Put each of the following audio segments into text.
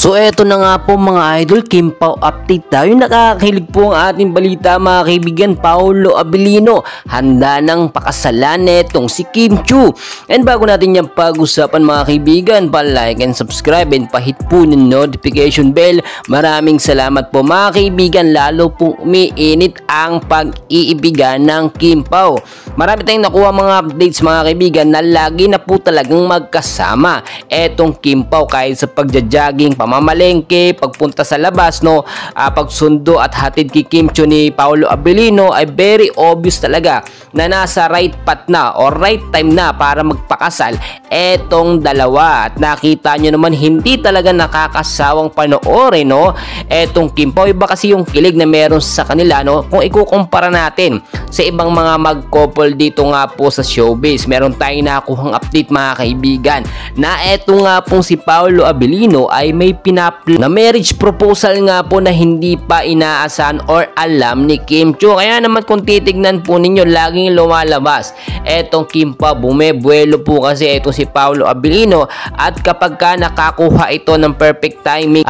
So eto na nga po mga idol, Kim Pao update tayo. Nakakakilig po ang ating balita mga kaibigan. Paolo Abilino handa ng pakasalan netong si Kim Chiu. And bago natin yung pag-usapan mga kaibigan, pa-like and subscribe and pahit po ng notification bell. Maraming salamat po mga kaibigan, lalo pong umiinit ang pag-iibigan ng Kim Pao. Marami tayong nakuha mga updates mga kaibigan na lagi na po talagang magkasama etong Kim Pao, kahit sa pagja-jogging, pamamalengke, pagpunta sa labas, no, pagsundo at hatid kay Kim Chiu ni Paolo Abilino ay very obvious talaga na nasa right path na or right time na para magpakasal etong dalawa. At nakita nyo naman hindi talaga nakakasawang panoorin, no, etong Kim Pao. Iba kasi yung kilig na meron sa kanila, no, kung ikukumpara natin sa ibang mga mag-couple dito nga po sa showbiz. Meron tayong nakuhang update mga kaibigan na eto nga pong si Paolo Abilino ay may na marriage proposal nga po na hindi pa inaasahan or alam ni Kim Chiu. Kaya naman kung titignan po ninyo, laging lumalabas etong Kim Pao. Bumebuelo po kasi etong si Paolo Abilino, at kapag ka nakakuha ito ng perfect timing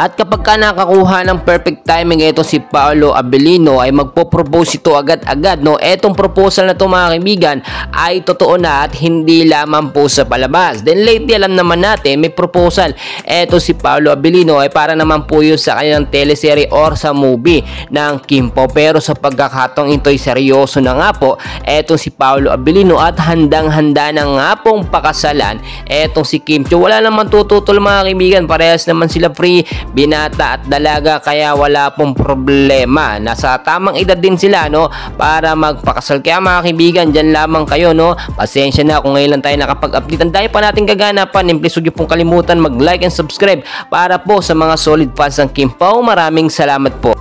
etong si Paolo Abilino ay magpo-propose ito agad-agad, no. Etong proposal na to mga kaibigan ay totoo na at hindi lamang po sa palabas. Then lately alam naman natin may proposal eto si Paolo Abilino ay para naman po yun sa kanyang teleserye or sa movie ng Kim Pao. Pero sa pagkakataong ito ay seryoso na nga po etong si Paolo Abilino at handang-handa na nga pong pakasalan etong si Kim Chiu. Wala naman tututol mga kaibigan, parehas naman sila free, binata at dalaga, kaya wala pong problema. Nasa tamang edad din sila, no, para magpakasal. Kaya mga kaibigan, dyan lamang kayo, no. Pasensya na kung ngayon lang tayo nakapag-update. Ang dahil pa natin kaganapan, please huwag niyo pong kalimutan mag-like and subscribe para po sa mga solid fans ng Kim Pao. Maraming salamat po.